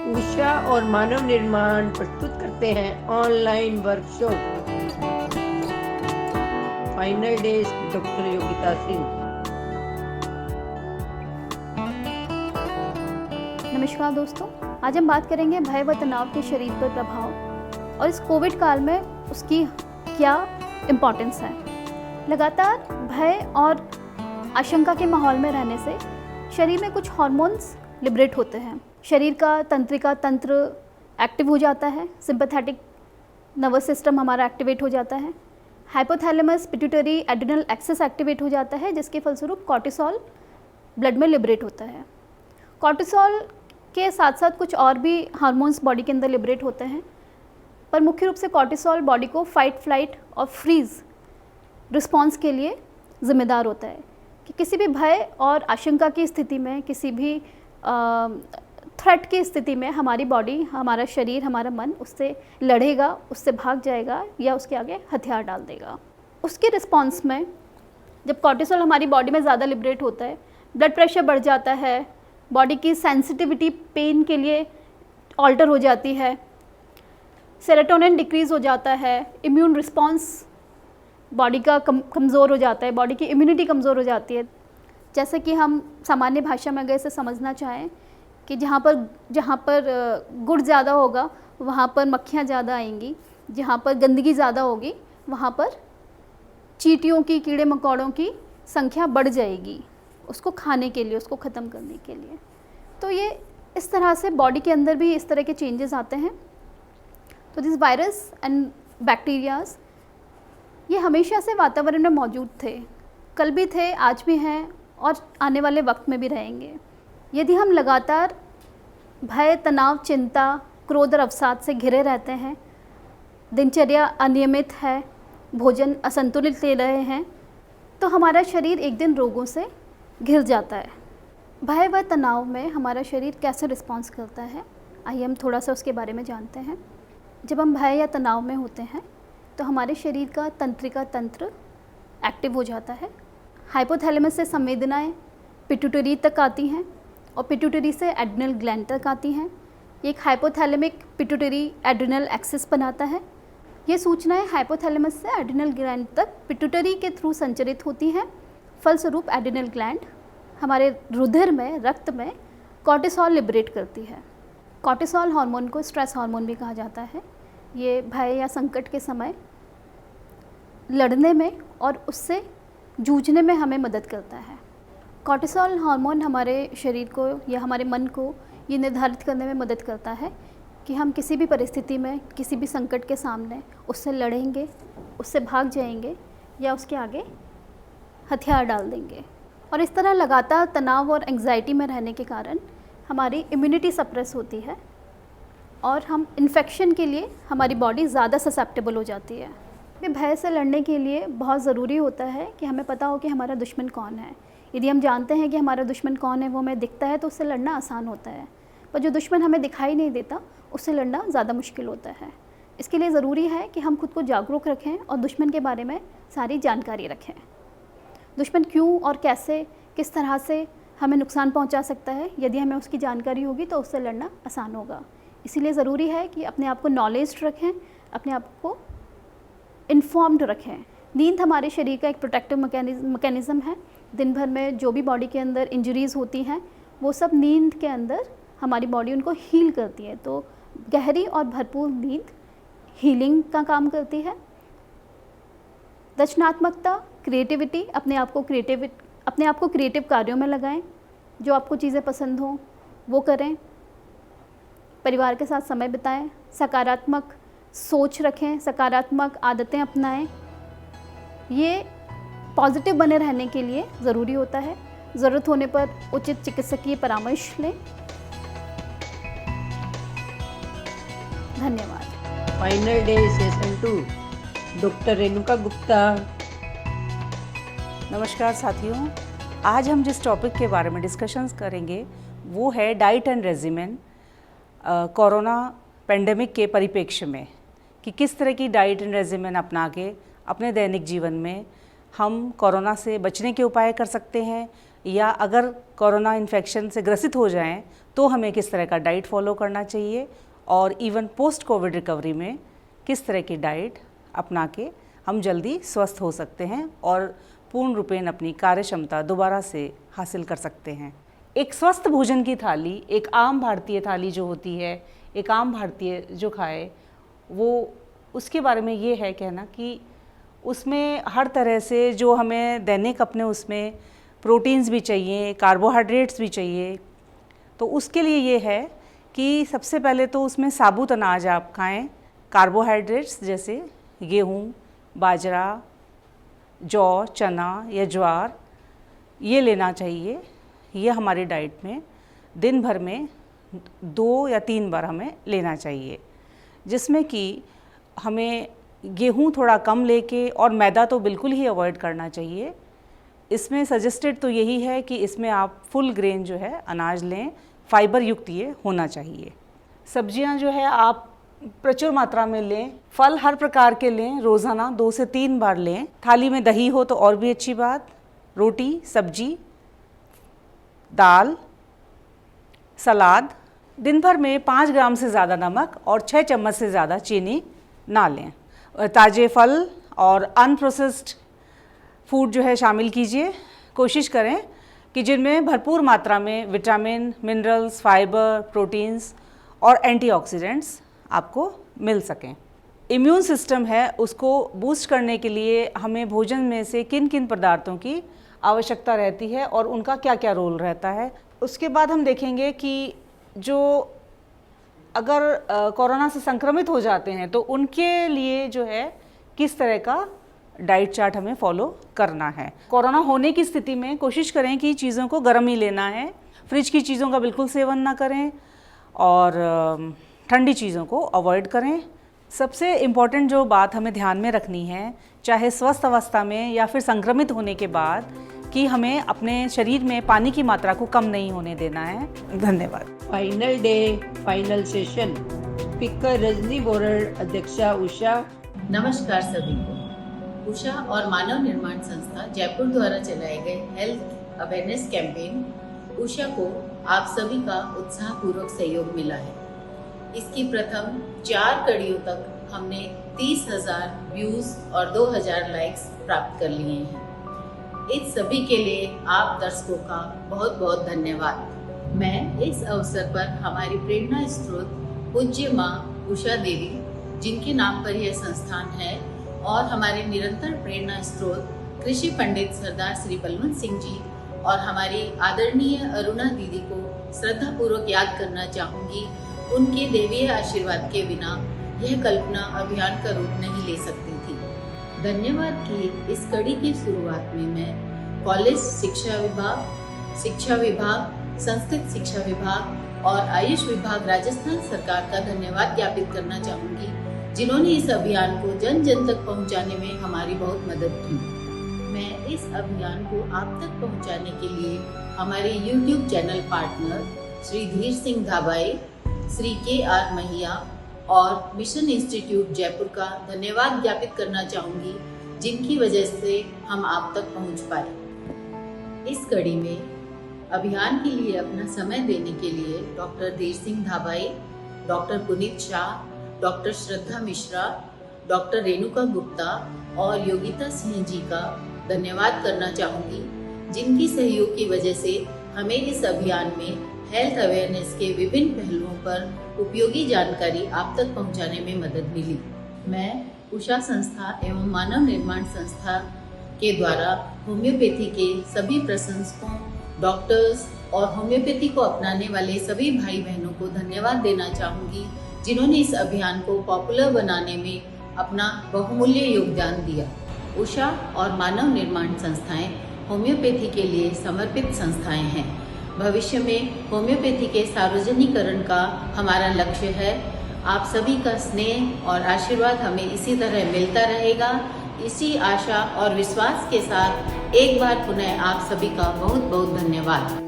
उषा और मानव निर्माण प्रस्तुत करते हैं online workshop final days doctor Yogita Singh. नमस्कार दोस्तों, आज हम बात करेंगे भय व तनाव के शरीर पर प्रभाव और इस कोविड काल में उसकी क्या इम्पोर्टेंस है। लगातार भय और आशंका के माहौल में रहने से शरीर में कुछ हार्मोन्स लिबरेट होते हैं। शरीर का तंत्रिका तंत्र एक्टिव हो जाता है, सिंपैथेटिक नर्वस सिस्टम हमारा एक्टिवेट हो जाता है, hypothalamus pituitary adrenal axis activate हो जाता है, जिसके फलस्वरूप कॉर्टिसोल ब्लड में लिबरेट होता है। कॉर्टिसोल के साथ साथ कुछ और भी हार्मोन्स बॉडी के अंदर लिबरेट होते हैं, पर मुख्य रूप से कॉर्टिसोल बॉडी को फाइट, फ्लाइट और फ्रीज रिस्पॉन्स के लिए ज़िम्मेदार होता है कि किसी भी भय और आशंका की स्थिति में, किसी भी थ्रेट की स्थिति में हमारी बॉडी, हमारा शरीर, हमारा मन उससे लड़ेगा, उससे भाग जाएगा या उसके आगे हथियार डाल देगा। उसके रिस्पॉन्स में जब कॉर्टिसोल हमारी बॉडी में ज़्यादा लिबरेट होता है, ब्लड प्रेशर बढ़ जाता है, बॉडी की सेंसिटिविटी पेन के लिए ऑल्टर हो जाती है, सेरोटोनिन डिक्रीज़ हो जाता है, इम्यून रिस्पॉन्स बॉडी का कमज़ोर हो जाता है, बॉडी की इम्यूनिटी कमज़ोर हो जाती है। जैसे कि हम सामान्य भाषा में अगर इसे समझना चाहें कि जहाँ पर गुड़ ज़्यादा होगा वहाँ पर मक्खियाँ ज़्यादा आएंगी, जहाँ पर गंदगी ज़्यादा होगी वहाँ पर चींटियों की, कीड़े मकोड़ों की संख्या बढ़ जाएगी उसको खाने के लिए, उसको ख़त्म करने के लिए। तो ये इस तरह से बॉडी के अंदर भी इस तरह के चेंजेस आते हैं। तो दिस वायरस एंड बैक्टीरियाज ये हमेशा से वातावरण में मौजूद थे, कल भी थे, आज भी हैं और आने वाले वक्त में भी रहेंगे। यदि हम लगातार भय, तनाव, चिंता, क्रोध और अवसाद से घिरे रहते हैं, दिनचर्या अनियमित है, भोजन असंतुलित ले रहे हैं, तो हमारा शरीर एक दिन रोगों से घिर जाता है। भय व तनाव में हमारा शरीर कैसे रिस्पॉन्स करता है, आइए हम थोड़ा सा उसके बारे में जानते हैं। जब हम भय या तनाव में होते हैं तो हमारे शरीर का तंत्रिका तंत्र एक्टिव हो जाता है। हाइपोथैलेमस से संवेदनाएं पिट्यूटरी तक आती हैं और पिट्यूटरी से एड्रिनल ग्लैंड तक आती हैं। एक हाइपोथैलेमिक पिट्यूटरी एड्रिनल एक्सेस बनाता है। ये सूचनाएं हाइपोथैलेमस से एड्रिनल ग्लैंड तक पिट्यूटरी के थ्रू संचरित होती हैं। फलस्वरूप एड्रिनल ग्लैंड हमारे रुधिर में, रक्त में कॉर्टिसोल लिबरेट करती है। कॉर्टिसोल हार्मोन को स्ट्रेस हार्मोन भी कहा जाता है। ये भय या संकट के समय लड़ने में और उससे जूझने में हमें मदद करता है। कॉर्टिसोल हार्मोन हमारे शरीर को या हमारे मन को ये निर्धारित करने में मदद करता है कि हम किसी भी परिस्थिति में, किसी भी संकट के सामने उससे लड़ेंगे, उससे भाग जाएंगे या उसके आगे हथियार डाल देंगे। और इस तरह लगातार तनाव और एंग्जाइटी में रहने के कारण हमारी इम्यूनिटी सप्रेस होती है और हम इन्फेक्शन के लिए हमारी बॉडी ज़्यादा ससेप्टेबल हो जाती है। ये भय से लड़ने के लिए बहुत ज़रूरी होता है कि हमें पता हो कि हमारा दुश्मन कौन है। यदि हम जानते हैं कि हमारा दुश्मन कौन है, वो हमें दिखता है, तो उससे लड़ना आसान होता है। पर जो दुश्मन हमें दिखाई नहीं देता, उससे लड़ना ज़्यादा मुश्किल होता है। इसके लिए ज़रूरी है कि हम खुद को जागरूक रखें और दुश्मन के बारे में सारी जानकारी रखें। दुश्मन क्यों और कैसे, किस तरह से हमें नुकसान पहुंचा सकता है, यदि हमें उसकी जानकारी होगी तो उससे लड़ना आसान होगा। इसीलिए ज़रूरी है कि अपने आप को नॉलेज्ड रखें, अपने आप को इन्फॉर्म्ड रखें। नींद हमारे शरीर का एक प्रोटेक्टिव मैकेनिज़्म है। दिन भर में जो भी बॉडी के अंदर इंजरीज़ होती हैं, वो सब नींद के अंदर हमारी बॉडी उनको हील करती है। तो गहरी और भरपूर नींद हीलिंग का काम करती है। रचनात्मकता, क्रिएटिविटी, अपने आप को क्रिएटिव कार्यों में लगाएं। जो आपको चीज़ें पसंद हों वो करें। परिवार के साथ समय बिताएं। सकारात्मक सोच रखें, सकारात्मक आदतें अपनाएं। ये पॉजिटिव बने रहने के लिए ज़रूरी होता है। ज़रूरत होने पर उचित चिकित्सकीय परामर्श लें। धन्यवाद। Final day session 2 doctor Renuka Gupta. नमस्कार साथियों, आज हम जिस टॉपिक के बारे में डिस्कशंस करेंगे वो है diet and regimen corona pandemic के परिप्रेक्ष्य में, कि किस तरह की डाइट एंड रेजिमेन अपना के अपने दैनिक जीवन में हम कोरोना से बचने के उपाय कर सकते हैं, या अगर कोरोना इन्फेक्शन से ग्रसित हो जाएं तो हमें किस तरह का डाइट फॉलो करना चाहिए और इवन पोस्ट कोविड रिकवरी में किस तरह की डाइट अपना के हम जल्दी स्वस्थ हो सकते हैं और पूर्ण रूपेण अपनी कार्य क्षमता दोबारा से हासिल कर सकते हैं। एक स्वस्थ भोजन की थाली, एक आम भारतीय थाली जो होती है, एक आम भारतीय जो खाए, वो उसके बारे में ये है कहना कि उसमें हर तरह से जो हमें दैनिक अपने उसमें प्रोटीन्स भी चाहिए, कार्बोहाइड्रेट्स भी चाहिए, तो उसके लिए ये है कि सबसे पहले तो उसमें साबुत अनाज आप खाएं। कार्बोहाइड्रेट्स जैसे गेहूँ, बाजरा, जौ, चना या ज्वार ये लेना चाहिए। ये हमारी डाइट में दिन भर में 2 या 3 बार हमें लेना चाहिए, जिसमें कि हमें गेहूँ थोड़ा कम लेके और मैदा तो बिल्कुल ही अवॉइड करना चाहिए। इसमें सजेस्टेड तो यही है कि इसमें आप फुल ग्रेन जो है अनाज लें, फाइबर युक्त ये होना चाहिए। सब्जियां जो है आप प्रचुर मात्रा में लें, फल हर प्रकार के लें, रोज़ाना 2 से 3 बार लें। थाली में दही हो तो और भी अच्छी बात। रोटी, सब्जी, दाल, सलाद। दिन भर में 5 ग्राम से ज़्यादा नमक और 6 चम्मच से ज़्यादा चीनी ना लें। ताज़े फल और अनप्रोसेस्ड फूड जो है शामिल कीजिए। कोशिश करें कि जिनमें भरपूर मात्रा में विटामिन, मिनरल्स, फाइबर, प्रोटीन्स और एंटीऑक्सीडेंट्स आपको मिल सकें। इम्यून सिस्टम है उसको बूस्ट करने के लिए हमें भोजन में से किन किन पदार्थों की आवश्यकता रहती है और उनका क्या क्या रोल रहता है। उसके बाद हम देखेंगे कि जो अगर कोरोना से संक्रमित हो जाते हैं तो उनके लिए जो है किस तरह का डाइट चार्ट हमें फॉलो करना है। कोरोना होने की स्थिति में कोशिश करें कि चीज़ों को गर्म ही लेना है, फ्रिज की चीज़ों का बिल्कुल सेवन ना करें और ठंडी चीज़ों को अवॉइड करें। सबसे इम्पॉर्टेंट जो बात हमें ध्यान में रखनी है, चाहे स्वस्थ अवस्था में या फिर संक्रमित होने के बाद, कि हमें अपने शरीर में पानी की मात्रा को कम नहीं होने देना है। धन्यवाद। Final day, final session. Speaker Rajni Borad, अध्यक्षा उषा। नमस्कार सभी को। उषा और मानव निर्माण संस्था जयपुर द्वारा चलाए गए हेल्थ अवेयरनेस कैंपेन उषा को आप सभी का उत्साहपूर्वक सहयोग मिला है। इसकी प्रथम 4 कड़ियों तक हमने 30,000 व्यूज और 2,000 लाइक्स प्राप्त कर लिए हैं। इस सभी के लिए आप दर्शकों का बहुत बहुत धन्यवाद। मैं इस अवसर पर हमारी प्रेरणा स्रोत पूज्य माँ उषा देवी, जिनके नाम पर यह संस्थान है, और हमारे निरंतर प्रेरणा स्रोत कृषि पंडित सरदार श्री बलवंत सिंह जी और हमारी आदरणीय अरुणा दीदी को श्रद्धापूर्वक याद करना चाहूँगी। उनके देवीय आशीर्वाद के बिना यह कल्पना अभियान का रूप नहीं ले सकती थी। धन्यवाद की इस कड़ी की शुरुआत में मैं कॉलेज शिक्षा विभाग, संस्कृत शिक्षा विभाग और आयुष विभाग राजस्थान सरकार का धन्यवाद ज्ञापित करना चाहूँगी, जिन्होंने इस अभियान को जन जन तक पहुँचाने में हमारी बहुत मदद की। मैं इस अभियान को आप तक पहुँचाने के लिए हमारे YouTube चैनल पार्टनर श्री धीर सिंह धाबाई, श्री KR महिया और मिशन इंस्टीट्यूट जयपुर का धन्यवाद ज्ञापित करना चाहूँगी, जिनकी वजह से हम आप तक पहुँच पाए। इस कड़ी में अभियान के लिए अपना समय देने के लिए डॉक्टर धीर सिंह धाबाई, डॉक्टर पुनीत शाह, डॉक्टर श्रद्धा मिश्रा, डॉक्टर रेणुका गुप्ता और योगिता सिंह जी का धन्यवाद करना चाहूँगी, जिनकी सहयोग की वजह से हमें इस अभियान में हेल्थ अवेयरनेस के विभिन्न पहलुओं पर उपयोगी जानकारी आप तक पहुंचाने में मदद मिली। मैं उषा संस्था एवं मानव निर्माण संस्था के द्वारा होम्योपैथी के सभी प्रशंसकों, डॉक्टर्स और होम्योपैथी को अपनाने वाले सभी भाई बहनों को धन्यवाद देना चाहूँगी, जिन्होंने इस अभियान को पॉपुलर बनाने में अपना बहुमूल्य योगदान दिया। उषा और मानव निर्माण संस्थाएं होम्योपैथी के लिए समर्पित संस्थाएं हैं। भविष्य में होम्योपैथी के सार्वजनिकरण का हमारा लक्ष्य है। आप सभी का स्नेह और आशीर्वाद हमें इसी तरह मिलता रहेगा। इसी आशा और विश्वास के साथ एक बार पुनः आप सभी का बहुत बहुत धन्यवाद।